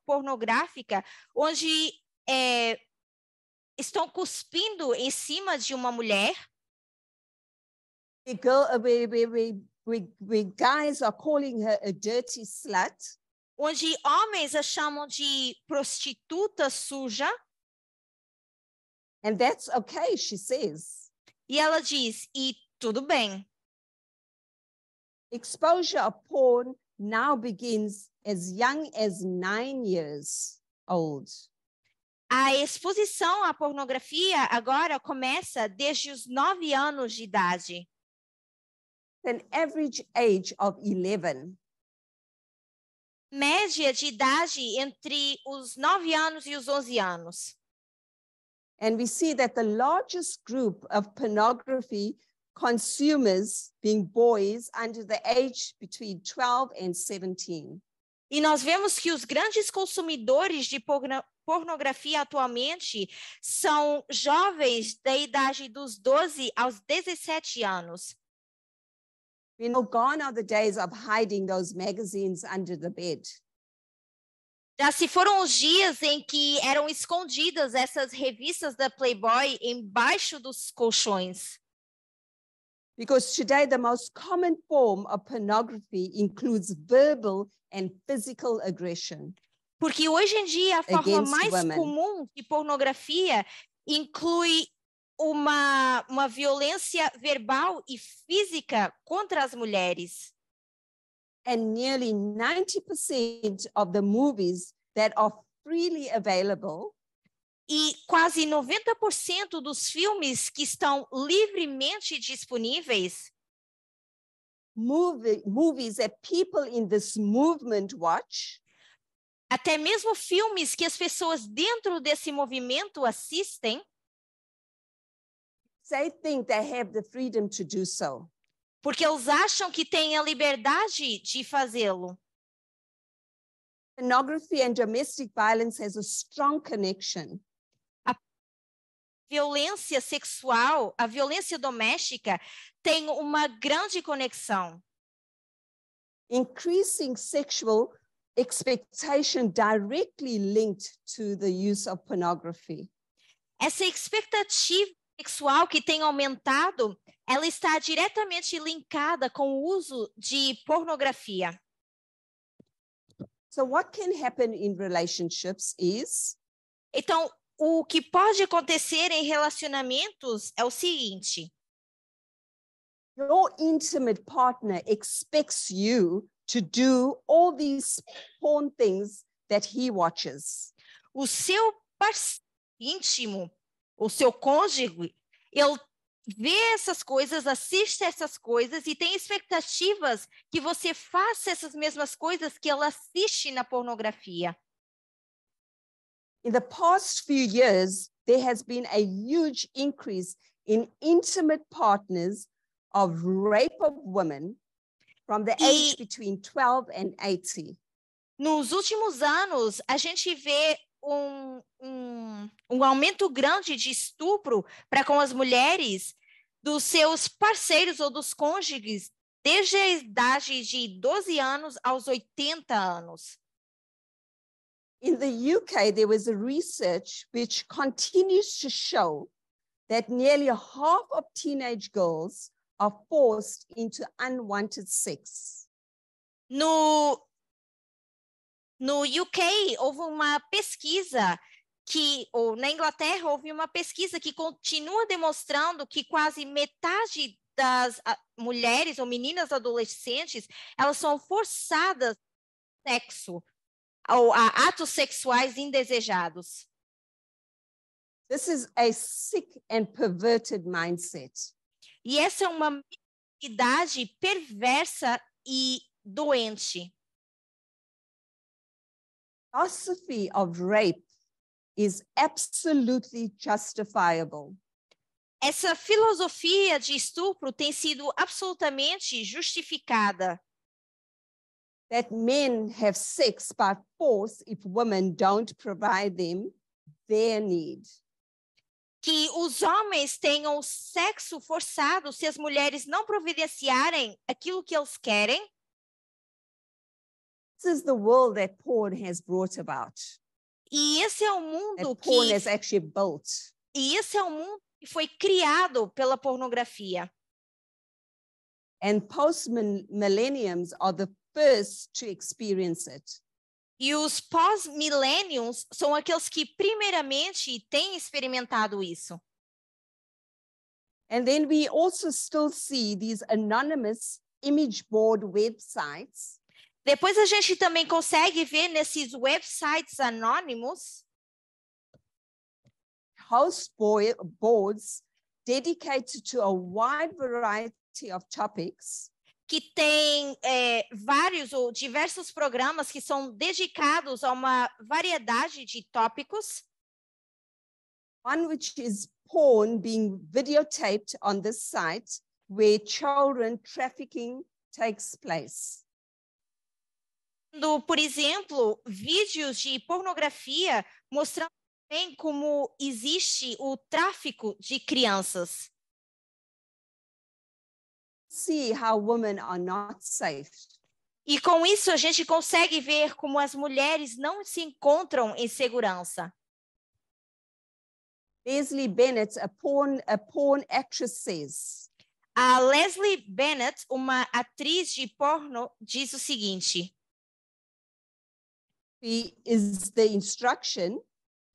pornográfica onde estão cuspindo em cima de uma mulher? Where guys are calling her a dirty slut. Onde homens a chamam de prostituta suja. And that's okay, she says. E ela diz, e tudo bem. Exposure of porn now begins as young as 9 years old. A exposição à pornografia agora começa desde os 9 anos de idade. An average age of 11. Média de idade entre os 9 anos e os 11 anos. And we see that the largest group of pornography consumers being boys under the age between 12 and 17. E nós vemos que os grandes consumidores de pornografia atualmente são jovens da idade dos 12 aos 17 anos. We know gone are the days of hiding those magazines under the bed. Já se foram os dias em que eram escondidas essas revistas da Playboy embaixo dos colchões. Because today the most common form of pornography includes verbal and physical aggression. Porque hoje em dia a forma Against mais women. comum de pornografia inclui uma violência verbal e física contra as mulheres. And nearly 90% of the movies that are freely available E quase 90% dos filmes que estão livremente disponíveis, movies that people in this movement watch, até mesmo filmes que as pessoas dentro desse movimento assistem, they think they have the freedom to do so. porque eles acham que têm a liberdade de fazê-lo. Pornography and domestic violence has a strong connection. Violência sexual, a violência doméstica tem uma grande conexão. Increasing sexual expectation directly linked to the use of pornography. Essa expectativa sexual que tem aumentado, ela está diretamente linkada com o uso de pornografia. So what can happen in relationships is Então, o que pode acontecer em relacionamentos é o seguinte: your intimate partner expects you to do all these porn things that he watches. o seu parceiro íntimo, o seu cônjuge, ele vê essas coisas, assiste essas coisas e tem expectativas que você faça essas mesmas coisas que ele assiste na pornografia. In the past few years, there has been a huge increase in intimate partners of rape of women from the age between 12 and 80. Nos últimos anos, a gente vê um aumento grande de estupro para com as mulheres dos seus parceiros ou dos cônjuges desde a idade de 12 anos aos 80 anos. In the UK, there was a research which continues to show that nearly half of teenage girls are forced into unwanted sex. No UK, houve uma pesquisa ou na Inglaterra, houve uma pesquisa que continua demonstrando que quase metade das mulheres ou meninas adolescentes, elas são forçadas ao sexo, ou a atos sexuais indesejados. This is a sick and perverted mindset. E essa é uma mentalidade perversa e doente. Philosophy of rape is absolutely justifiable. Essa filosofia de estupro tem sido absolutamente justificada. That men have sex by force if women don't provide them their need. Que os homens tenham sexo forçado se as mulheres não providenciarem aquilo que eles querem. This is the world that porn has brought about. E esse é o mundo that porn has actually built. E esse é o mundo que foi criado pela pornografia. And post-millenniums are the first to experience it. E os pós-millennials são aqueles que primeiramente têm experimentado isso. And then we also still see these anonymous image board websites. Depois a gente também consegue ver nesses websites anônimos host boards dedicated to a wide variety of topics que tem vários ou diversos programas que são dedicados a uma variedade de tópicos. One which is porn being videotaped on this site where children trafficking takes place. Por exemplo, vídeos de pornografia mostrando também como existe o tráfico de crianças. See how women are not safe. E com isso a gente consegue ver como as mulheres não se encontram em segurança. Leslie Bennett, a porn actress, says, A Leslie Bennett, uma atriz de porno, diz o seguinte: is the instruction,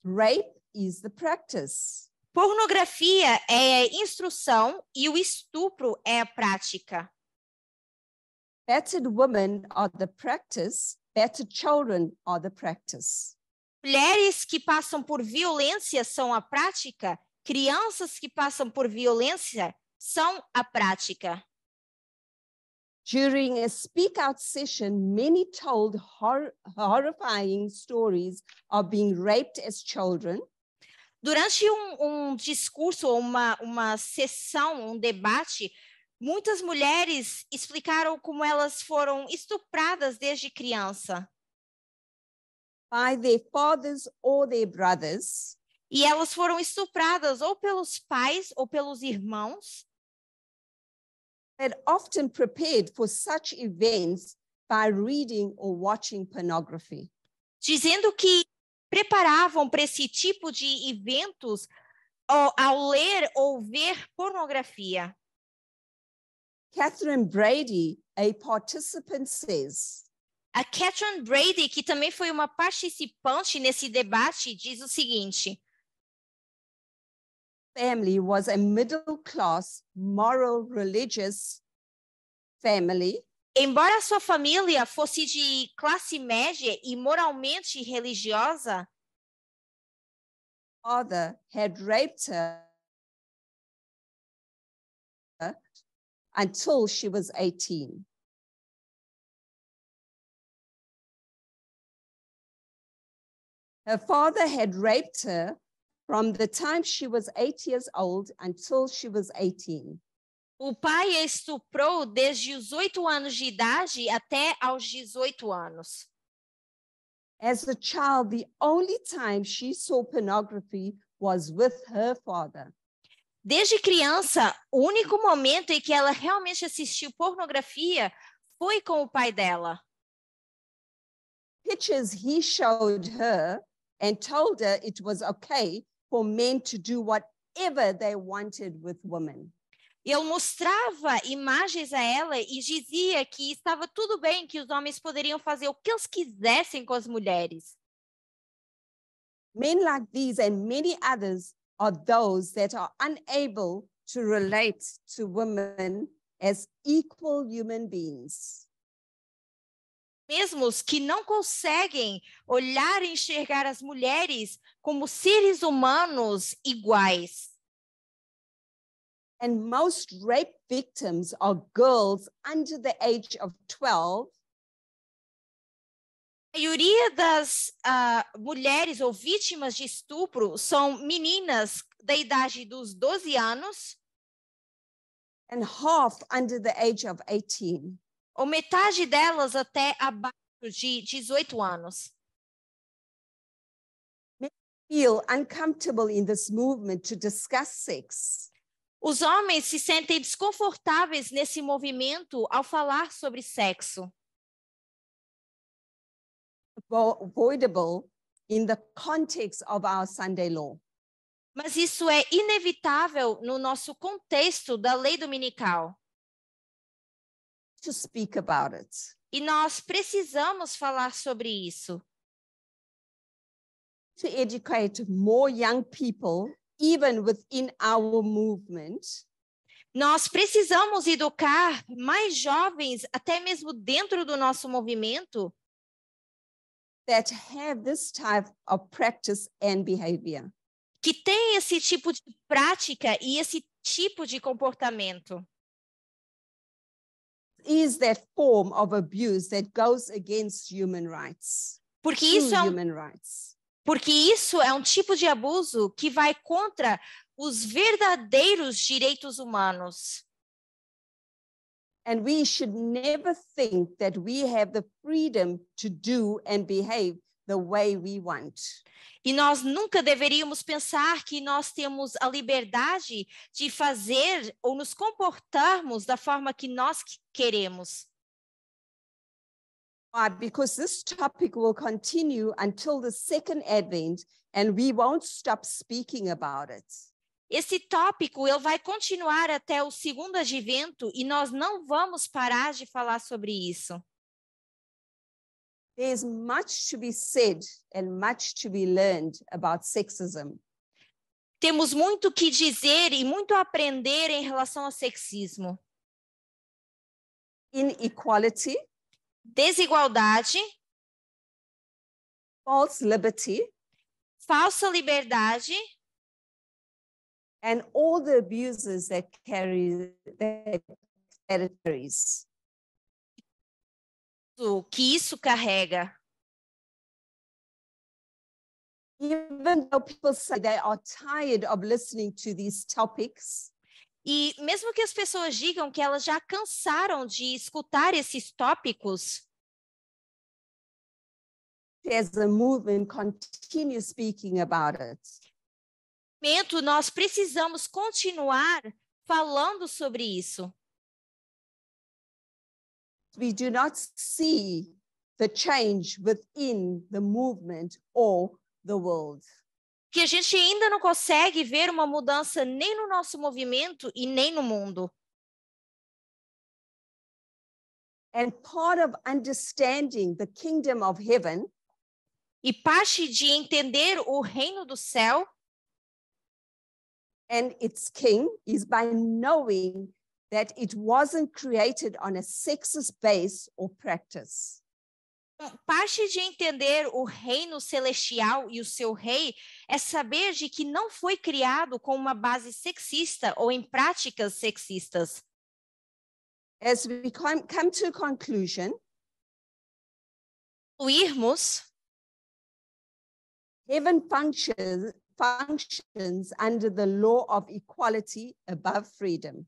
rape is the practice. Pornografia é a instrução e o estupro é a prática. Battered women are the practice, battered children are the practice. Mulheres que passam por violência são a prática, crianças que passam por violência são a prática. During a speak out session, many told horrifying stories of being raped as children. Durante discurso, uma sessão, um debate, muitas mulheres explicaram como elas foram estupradas desde criança. By their fathers or their brothers. E elas foram estupradas ou pelos pais ou pelos irmãos. Had often prepared for such events by reading or watching pornography. Dizendo que preparavam para esse tipo de eventos ao ler ou ver pornografia. Catherine Brady, a participant, says, a Catherine Brady, que também foi uma participante nesse debate, diz o seguinte: family was a middle class, moral, religious family. Embora sua família fosse de classe média e moralmente religiosa, father had raped her until she was 18. Her father had raped her from the time she was 8 years old until she was 18. O pai a estuprou desde os 8 anos de idade até aos 18 anos. As a child, the only time she saw pornography was with her father. Desde criança, o único momento em que ela realmente assistiu pornografia foi com o pai dela. Pictures he showed her and told her it was okay for men to do whatever they wanted with women. Ele mostrava imagens a ela e dizia que estava tudo bem, que os homens poderiam fazer o que eles quisessem com as mulheres. Men like these and many others are those that are unable to relate to women as equal human beings. Mesmos que não conseguem olhar e enxergar as mulheres como seres humanos iguais. And most rape victims are girls under the age of 12. A maioria das mulheres ou vítimas de estupro são meninas da idade dos 12 anos. And half under the age of 18. Ou metade delas até abaixo de 18 anos. Men feel uncomfortable in this movement to discuss sex. Os homens se sentem desconfortáveis nesse movimento ao falar sobre sexo. Avoidable in the context of our Sunday law. Mas isso é inevitável no nosso contexto da lei dominical. To speak about it. E nós precisamos falar sobre isso. To educate more young people, even within our movement. Nós precisamos educar mais jovens, até mesmo dentro do nosso movimento, that have this type of practice and behavior. que tem esse tipo de prática e esse tipo de comportamento. Is that form of abuse that goes against human rights. Porque isso é um tipo de abuso que vai contra os verdadeiros direitos humanos. And we should never think that we have the freedom to do and behave the way we want. E nós nunca deveríamos pensar que nós temos a liberdade de fazer ou nos comportarmos da forma que nós queremos. Why? Because this topic will continue until the second advent and we won't stop speaking about it. Esse tópico ele vai continuar até o segundo advento e nós não vamos parar de falar sobre isso. There's much to be said and much to be learned about sexism. Temos muito que dizer e muito a aprender em relação ao sexismo. Inequality, desigualdade, false liberty, falsa liberdade, and all the abuses that carries. O que isso carrega. Even though people say they are tired of listening to these topics, e mesmo que as pessoas digam que elas já cansaram de escutar esses tópicos, as a movement continue speaking about it. Nós precisamos continuar falando sobre isso. We do not see the change within the movement or the world. Que a gente ainda não consegue ver uma mudança nem no nosso movimento e nem no mundo. And part of understanding the kingdom of heaven, e parte de entender o reino do céu and its king is by knowing that it wasn't created on a sexist base or practice. Parte de entender o reino celestial e o seu rei é saber de que não foi criado com uma base sexista ou em práticas sexistas. As we come to a conclusion, heaven functions under the law of equality above freedom.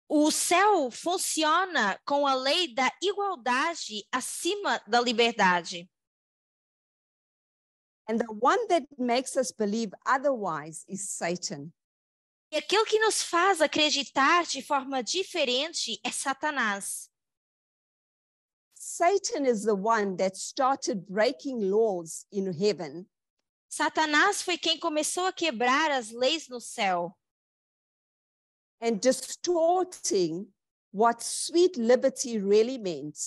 O céu funciona com a lei da igualdade acima da liberdade. And the one that makes us believe otherwise is Satan. E aquilo que nos faz acreditar de forma diferente é Satanás. Satan is the one that started breaking laws in heaven. Satanás foi quem começou a quebrar as leis no céu. And distorting what sweet liberty really meant.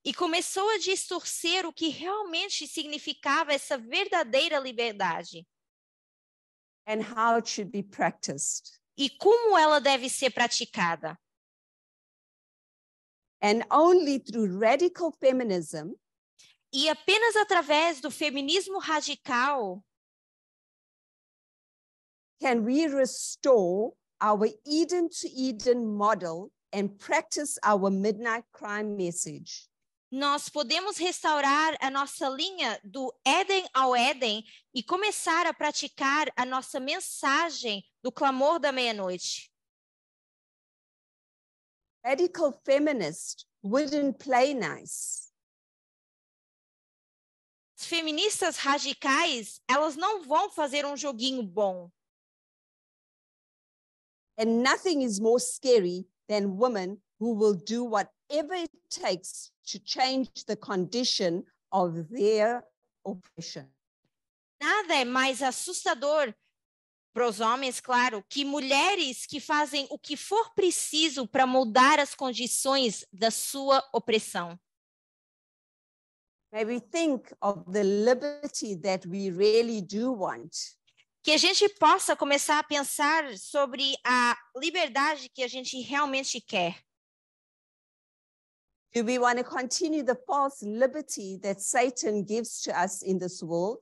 E começou a distorcer o que realmente significava essa verdadeira liberdade. And how it should be practiced. E como ela deve ser praticada. And only through radical feminism, e apenas através do feminismo radical, can we restore our Eden to Eden model and practice our midnight crime message. Nós podemos restaurar a nossa linha do Éden ao Éden e começar a praticar a nossa mensagem do clamor da meia-noite. Radical feminists wouldn't play nice. As feministas radicais, elas não vão fazer um joguinho bom. And nothing is more scary than women who will do whatever it takes to change the condition of their oppression. Nada é mais assustador para os homens, claro, que mulheres que fazem o que for preciso para mudar as condições da sua opressão. May we think of the liberty that we really do want. que a gente possa começar a pensar sobre a liberdade que a gente realmente quer. Do we want to continue the false liberty that Satan gives to us in this world?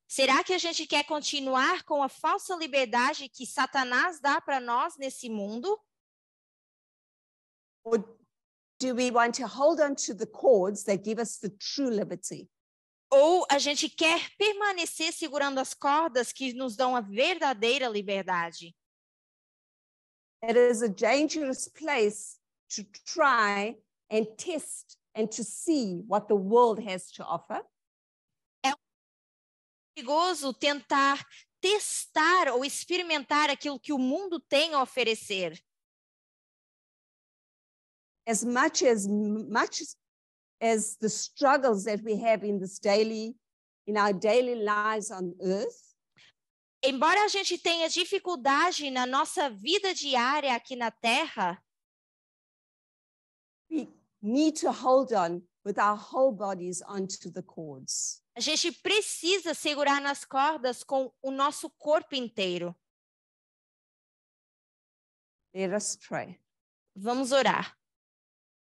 Será que a gente quer continuar com a falsa liberdade que Satanás dá para nós nesse mundo? Or do we want to hold on to the cords that give us the true liberty? Ou a gente quer permanecer segurando as cordas que nos dão a verdadeira liberdade? It is a dangerous place to try and test and to see what the world has to offer. É perigoso tentar testar ou experimentar aquilo que o mundo tem a oferecer. As much as the struggles that we have in our daily lives on earth, Embora a gente tenha dificuldade na nossa vida diária aqui na Terra, we need to hold on with our whole bodies onto the cords. a gente precisa segurar nas cordas com o nosso corpo inteiro. Let us pray. Vamos orar.